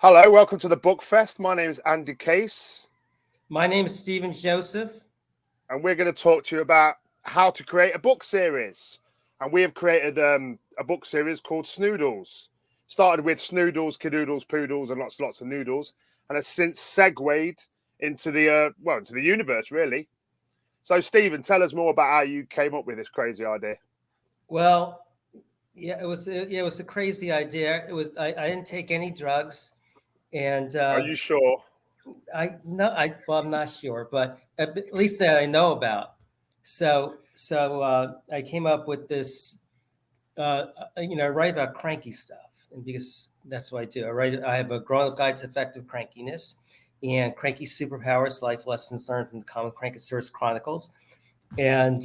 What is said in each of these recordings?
Hello, welcome to the Book Fest. My name is Andy Case. My name is Stephen Joseph. And we're going to talk to you about how to create a book series. And we have created a book series called Snoodles. Started with Snoodles, Cadoodles, Poodles, and lots of noodles. And has since segued into the universe, really. So, Stephen, tell us more about how you came up with this crazy idea. Well, it was a crazy idea. I didn't take any drugs, and Are you sure? I'm not sure, but at least that I know about. So I came up with this. I write about cranky stuff, and because that's what I do. I have a grown-up guide to effective crankiness, and cranky superpowers, life lessons learned from the Common Cranky Source Chronicles, and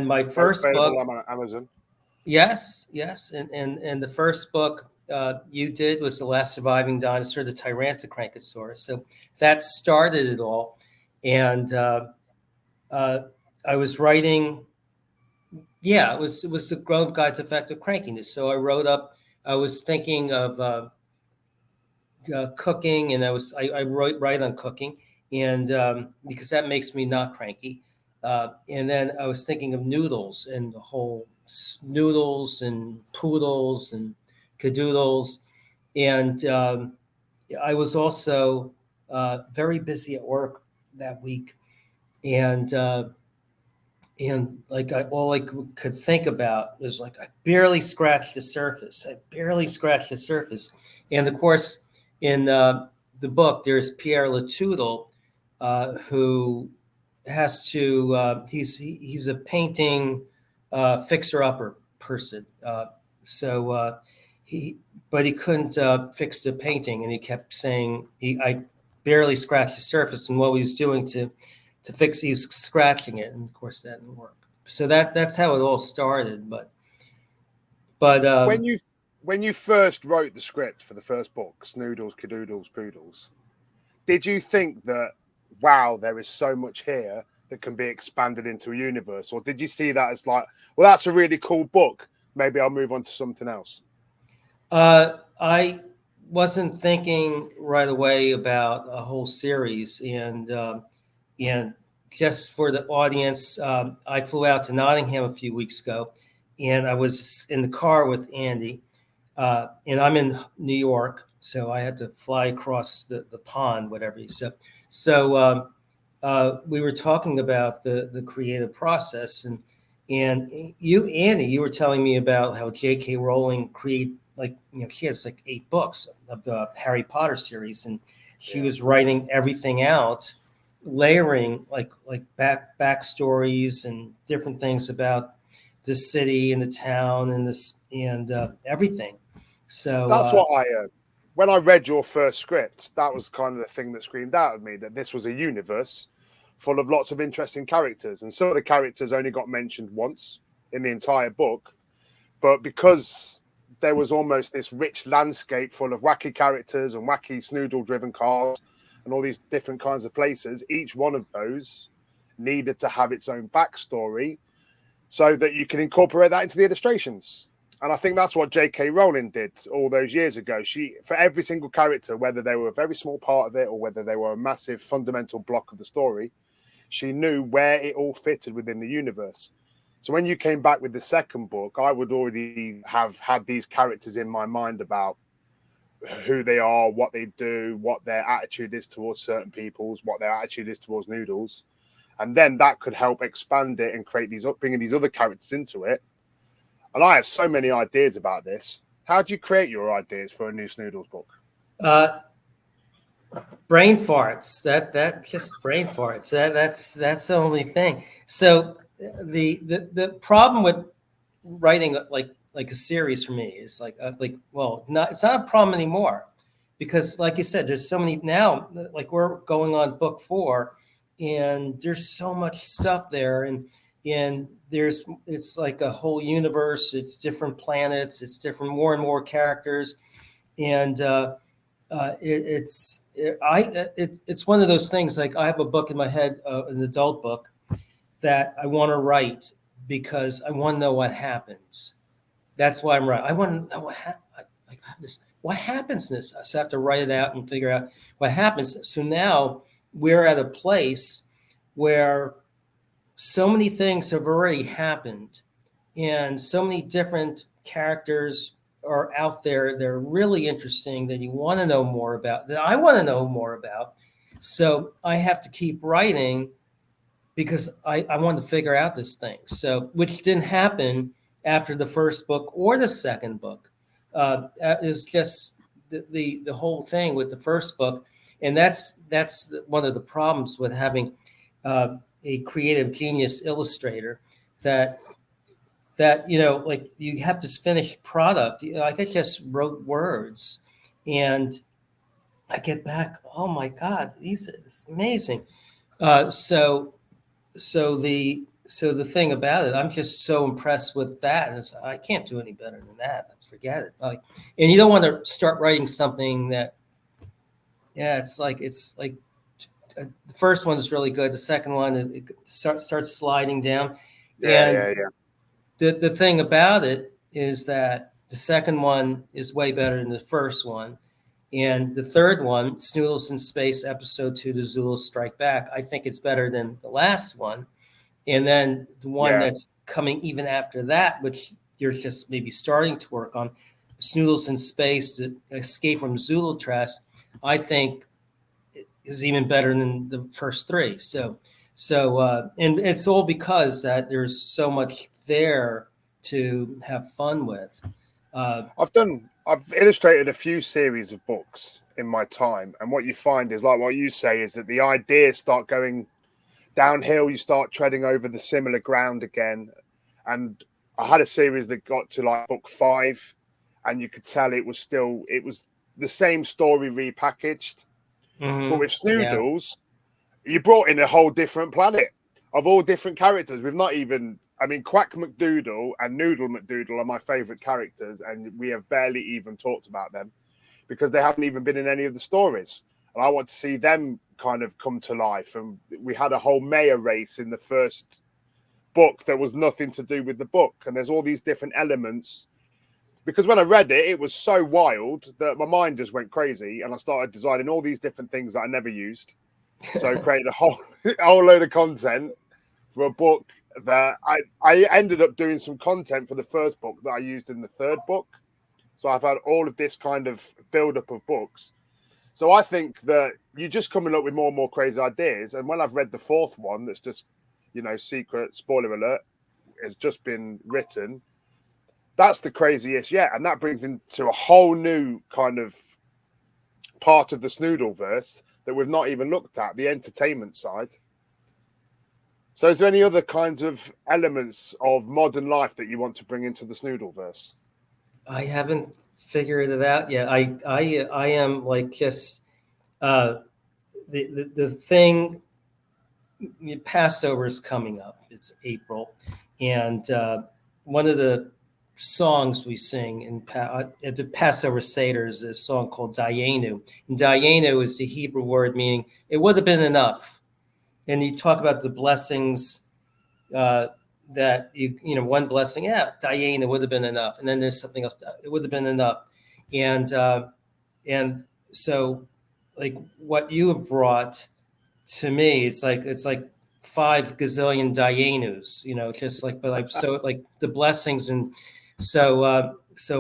my first book. Available on Amazon. Yes, and the first book you did was The Last Surviving Dinosaur, the Tyrannosaurus. So that started it all, and I was writing. Yeah, it was the Grown Guide to Effective Crankiness. So I wrote up. I was thinking of cooking, and I wrote right on cooking, and because that makes me not cranky. And then I was thinking of noodles and the whole noodles and poodles and cadoodles, and I was also very busy at work that week, and all I could think about was like I barely scratched the surface. And of course, in the book, there's Pierre Latoudle, who has to. He's a painting fixer-upper person. But he couldn't fix the painting, and he kept saying I barely scratched the surface, and what he was doing to fix, he was scratching it, and of course that didn't work. So that's how it all started. But when you first wrote the script for the first book, Snoodles, Cadoodles, Poodles, did you think that, wow, there is so much here that can be expanded into a universe? Or did you see that as like, well, that's a really cool book, maybe I'll move on to something else? I wasn't thinking right away about a whole series. And just for the audience, I flew out to Nottingham a few weeks ago, and I was in the car with Andy, and I'm in New York, so I had to fly across the pond, whatever he said. So we were talking about the creative process, and you, Andy, you were telling me about how J.K. Rowling she has like 8 books of the Harry Potter series, and she was writing everything out, layering like backstories and different things about the city and the town and everything. So that's what when I read your first script, that was kind of the thing that screamed out at me, that this was a universe full of lots of interesting characters, and some of the characters only got mentioned once in the entire book, but because there was almost this rich landscape full of wacky characters and wacky Snoodle-driven cars and all these different kinds of places, each one of those needed to have its own backstory so that you can incorporate that into the illustrations. And I think that's what J.K. Rowling did all those years ago. She, for every single character, whether they were a very small part of it or whether they were a massive fundamental block of the story, she knew where it all fitted within the universe. So when you came back with the second book, I would already have had these characters in my mind about who they are, what they do, what their attitude is towards certain peoples, what their attitude is towards noodles. And then that could help expand it and create bringing these other characters into it. And I have so many ideas about this. How do you create your ideas for a new Snoodles book? Brain farts. That just brain farts. That's the only thing. So the problem with writing like a series for me is it's not a problem anymore, because like you said, there's so many now. Like we're going on book 4, and there's so much stuff there, and it's like a whole universe. It's different planets. It's different, more and more characters, and it's one of those things. Like I have a book in my head, an adult book that I want to write because I want to know what happens. That's why I'm writing. I want to know what happens. Like I have this. what happens in this? So I have to write it out and figure out what happens. So now we're at a place where so many things have already happened and so many different characters are out there. They're really interesting that you want to know more about, that I want to know more about. So I have to keep writing because I wanted to figure out this thing. So, which didn't happen after the first book or the second book. It was just the whole thing with the first book, and that's one of the problems with having a creative genius illustrator that like you have this finished product. Like I just wrote words, and I get back, oh my God, it's amazing. So the thing about it, I'm just so impressed with that. And I can't do any better than that. Forget it. Like, and you don't want to start writing something that, yeah, it's like the first one is really good. The second one it starts sliding down, and the thing about it is that the second one is way better than the first one. And the third one, Snoodles in Space, Episode 2, The Zulus Strike Back, I think it's better than the last one. And then the one that's coming even after that, which you're just maybe starting to work on, Snoodles in Space, to Escape from Zulutrash, I think is even better than the first three. So and it's all because that there's so much there to have fun with. I've illustrated a few series of books in my time, and what you find is, like what you say, is that the ideas start going downhill. You start treading over the similar ground again. And I had a series that got to like book 5, and you could tell it was the same story repackaged. Mm-hmm. But with Snoodles, you brought in a whole different planet of all different characters. We've not even, I mean, Quack McDoodle and Noodle McDoodle are my favorite characters, and we have barely even talked about them because they haven't even been in any of the stories. And I want to see them kind of come to life. And we had a whole mayor race in the first book that was nothing to do with the book. And there's all these different elements. Because when I read it, it was so wild that my mind just went crazy. And I started designing all these different things that I never used. So I created a whole load of content for a book that I ended up doing some content for the first book that I used in the third book. So I've had all of this kind of build-up of books. So I think that you're just coming up with more and more crazy ideas. And when I've read the fourth one, that's just, secret, spoiler alert, has just been written, that's the craziest yet. And that brings into a whole new kind of part of the Snoodleverse that we've not even looked at, the entertainment side. So is there any other kinds of elements of modern life that you want to bring into the Snoodleverse? I haven't figured it out yet. I am like just the thing. Passover is coming up. It's April, and one of the songs we sing at the Passover Seder is a song called Dayenu. And Dayenu is the Hebrew word meaning it would have been enough. And you talk about the blessings that one blessing, Dayenu would have been enough. And then there's something else, it would have been enough. And so like what you have brought to me, it's like 5 gazillion Dayenus, just like, but like, so like the blessings. And so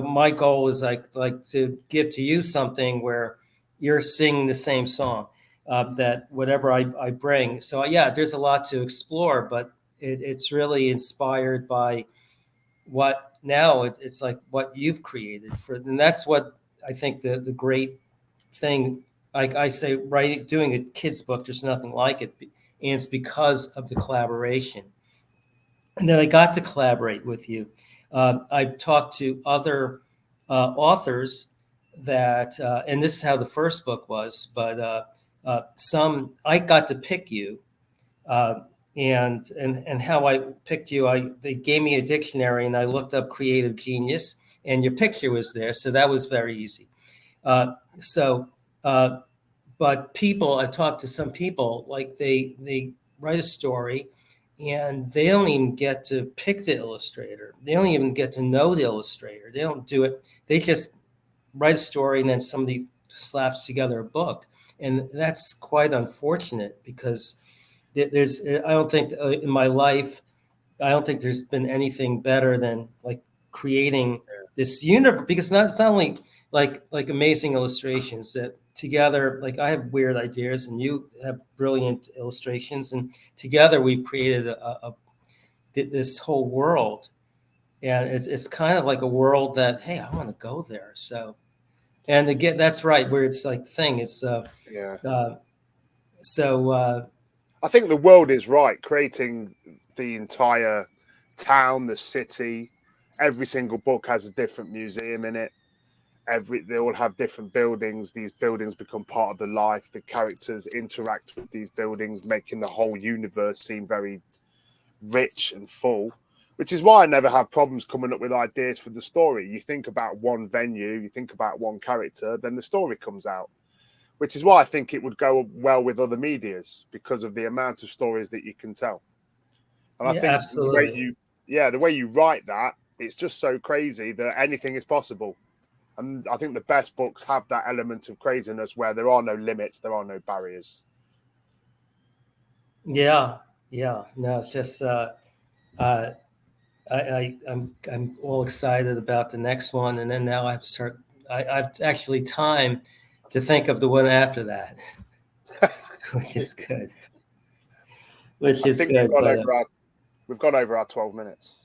my goal is like to give to you something where you're singing the same song, that whatever I bring. So there's a lot to explore, but it's really inspired by what now it's like what you've created and that's what I think the great thing, like I say, doing a kid's book, there's nothing like it. And it's because of the collaboration. And then I got to collaborate with you. I've talked to other authors that, and this is how the first book was, but some, I got to pick you. And how I picked you, they gave me a dictionary and I looked up creative genius and your picture was there. So that was very easy. But people, I talked to some people, like they write a story and they don't even get to pick the illustrator. They don't even get to know the illustrator. They don't do it. They just write a story and then somebody slaps together a book, and that's quite unfortunate because there's I don't think in my life I don't think there's been anything better than like creating this universe, because it's not only like amazing illustrations that together, like I have weird ideas and you have brilliant illustrations, and together we've created this whole world, and it's kind of like a world that, hey, I want to go there. So, and again, that's right, where it's like thing. It's Yeah. so I think the world is right, creating the entire town, the city. Every single book has a different museum in it. They all have different buildings. These buildings become part of the life. The characters interact with these buildings, making the whole universe seem very rich and full. Which is why I never have problems coming up with ideas for the story. You think about one venue, you think about one character, then the story comes out. Which is why I think it would go well with other medias, because of the amount of stories that you can tell. And I yeah, think absolutely. the way you write that, it's just so crazy that anything is possible. And I think the best books have that element of craziness where there are no limits, there are no barriers. Yeah, yeah. No, it's just uh, I'm all excited about the next one, and then now I have to start. I've actually time to think of the one after that, which is good. Which I is think good, we've gone over our 12 minutes.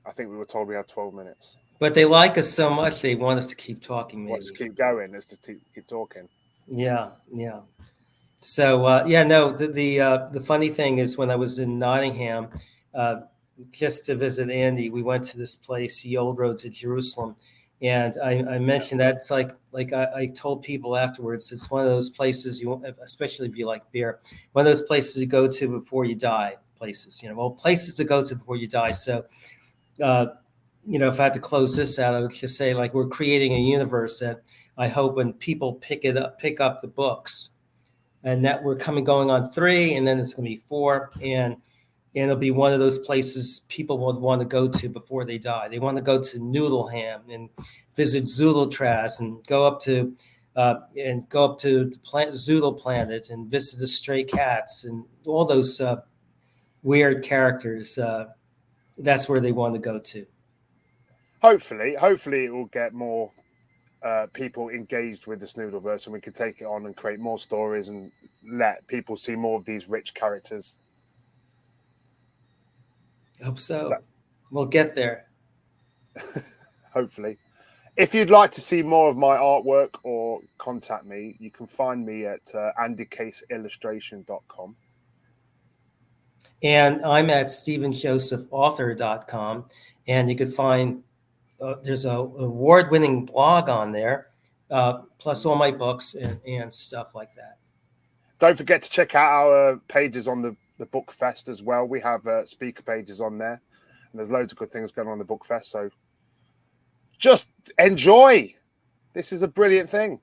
I think we were told we had 12 minutes. but they like us so much they want us to keep talking. We'll just Maybe. keep going, as to keep talking. Yeah, yeah. So yeah, no. The funny thing is, when I was in Nottingham, uh, just to visit Andy, we went to this place, the Old Road to Jerusalem, and I mentioned that it's like I told people afterwards, it's one of those places you, especially if you like beer, one of those places you go to before you die. Places, well, places to go to before you die. So, uh, if I had to close this out, I would just say, like, we're creating a universe that I hope when people pick up the books, and that we're going on 3, and then it's going to be 4, and it'll be one of those places people would want to go to before they die. They want to go to Noodleham and visit Zoodletras, and go up to the Zoodle Planet and visit the stray cats and all those weird characters. That's where they want to go to. Hopefully it will get more people engaged with the Snoodleverse, and we can take it on and create more stories and let people see more of these rich characters. Hope so. We'll get there. Hopefully. If you'd like to see more of my artwork or contact me, you can find me at andycaseillustration.com. And I'm at stephenjosephauthor.com. And you could find, there's a award-winning blog on there, plus all my books and stuff like that. Don't forget to check out our pages on the Book Fest as well. We have speaker pages on there, and there's loads of good things going on the Book Fest. So just enjoy. This is a brilliant thing.